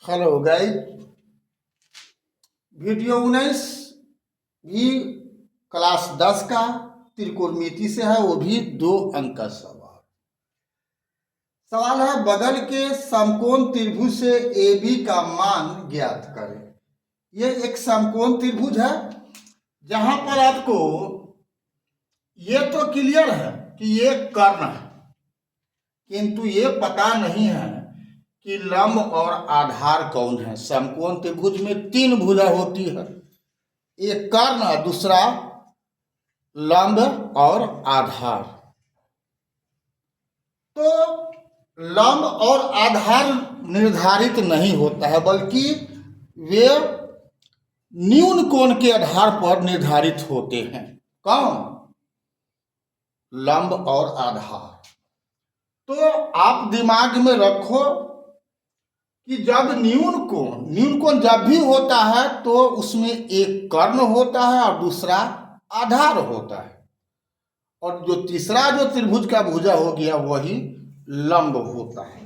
Hello guys, video 19 भी class 10 का त्रिकोणमिति से है, वो भी 2 अंक का सवाल है। बगल के समकोण त्रिभुज से AB का मान ज्ञात करें। ये एक समकोण त्रिभुज है जहां पर आपको ये तो क्लियर है कि ये कर्ण है, किंतु ये पता नहीं है कि लंब और आधार कौन है। समकोण त्रिभुज में 3 भुजा होती है, एक कर्ण, दूसरा लंब और आधार। तो लंब और आधार निर्धारित नहीं होता है, बल्कि वे न्यून कोण के आधार पर निर्धारित होते हैं। कौन? लंब और आधार। तो आप दिमाग में रखो कि जब न्यून कोण जब भी होता है तो उसमें एक कर्ण होता है और दूसरा आधार होता है, और जो तीसरा जो त्रिभुज का भुजा हो गया वही लंब होता है।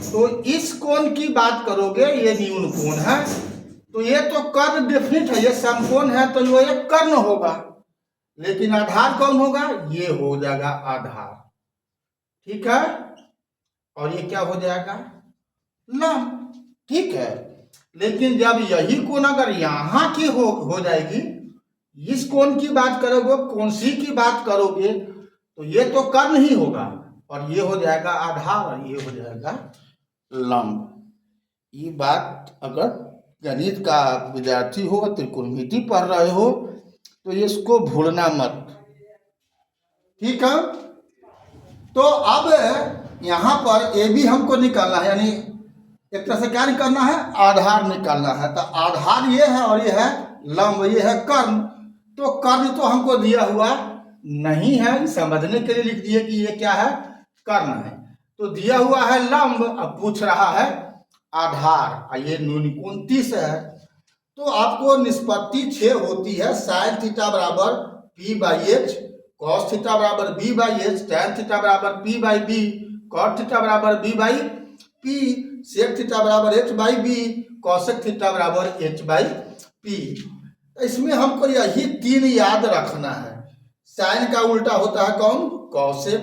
तो इस कोण की बात करोगे, ये न्यून कोण है, तो ये तो कर्ण डेफिनिट है, ये समकोण है तो वो एक कर्ण होगा। लेकिन आधार कौन होगा? ये हो जाएगा आधार, ठीक है। और ये क्या हो जाएगा? लंब, ठीक है। लेकिन जब यही कोण अगर यहां की हो जाएगी, इस कोण की बात करोगे, कौन सी की बात करोगे, तो ये तो कर्ण ही होगा और ये हो जाएगा आधार और ये हो जाएगा लंब। ये बात अगर गणित का विद्यार्थी हो, त्रिकोणमिति पढ़ रहे हो, तो इसको भूलना मत, ठीक है। तो अब यहां पर ए भी हमको निकालना है, यानी एक तरह से क्या निकालना है? आधार निकालना है। तो आधार ये है और ये है लंब, ये है कर्ण। तो कर्ण तो हमको दिया हुआ नहीं है, समझने के लिए लिख दिए कि ये क्या है? कर्ण है। तो दिया हुआ है लंब, अब पूछ रहा है आधार, और ये न्यून कोण 30 है। तो आपको निष्पत्ति 6 होती है। साइन थीटा बराबर P/H, कॉस थीटा बराबर B/H, टैन थीटा बराबर P/B, कॉट थीटा बराबर B/P, सेक थीटा बराबर H/B, कॉसेक थीटा बराबर H/P। इसमें हमको यही 3 याद रखना है। साइन का उल्टा होता है कौन? कॉसेक।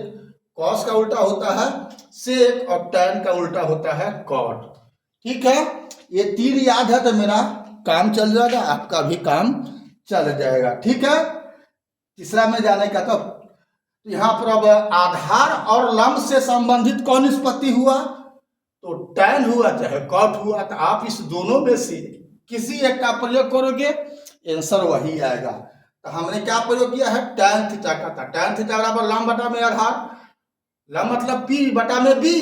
कॉस का उल्टा होता है सेक, और टैन का उल्टा होता है कॉट, ठीक है। ये 3 याद है तो मेरा काम चल जाएगा, आपका भी काम चल जाएगा, ठीक है। तीसरा में जाने का तो यहाँ पर अब आधार और लंब से संबंधित कौन निष्पत्ति हुआ? तो टैन हुआ चाहे कॉट हुआ। तो आप इस दोनों में से किसी एक का प्रयोग करोगे, आंसर वही आएगा। तो हमने क्या प्रयोग किया है? टैन थीटा का था। टैन थीटा बराबर लंब बटा में आधार, लंब मतलब P बटा में B।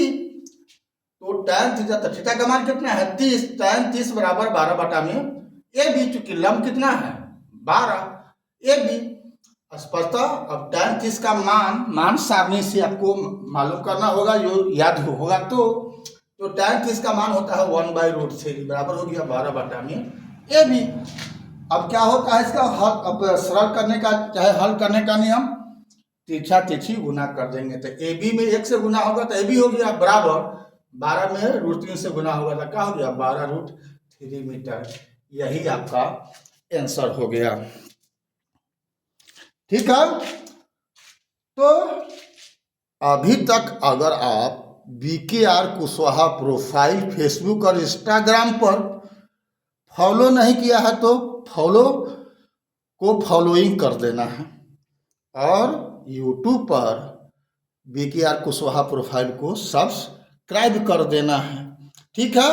तो टैन थीटा, तो थीटा का मान कितना है? 30। टैन 30 बराबर 12 बटा में AB, चूंकि लंब कितना है? 12 AB स्पष्टता। अब टैन 30 का मान सारणी से आपको मालूम करना होगा, जो याद होगा। तो टैन 30 का मान होता है 1/√3 बराबर हो गया 12 बटा में AB। अब क्या होता है इसका हल? अब सरल करने का चाहे हल करने का नियम, तिरछा तिरछी गुना कर देंगे। तो AB में 1 से गुना होगा तो AB हो गया बराबर 12 में √3 से गुना होगा तो क्या हो गया? 12√3 मीटर। यही आपका आंसर हो गया, ठीक है। तो अभी तक अगर आप BKR कुशवाहा प्रोफाइल फेसबुक और इंस्टाग्राम पर फॉलो नहीं किया है तो फॉलो को फॉलोइंग कर देना है, और यूट्यूब पर BKR कुशवाहा प्रोफाइल को सब्सक्राइब कर देना है, ठीक है।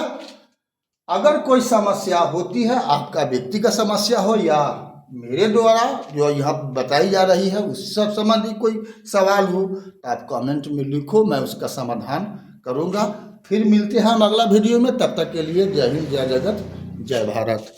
अगर कोई समस्या होती है, आपका व्यक्तिगत समस्या हो या मेरे द्वारा जो यहाँ बताई जा रही है उस सब संबंधी कोई सवाल हो, तो आप कमेंट में लिखो, मैं उसका समाधान करूँगा। फिर मिलते हैं हम अगला वीडियो में। तब तक के लिए जय हिंद, जय जगत, जय भारत।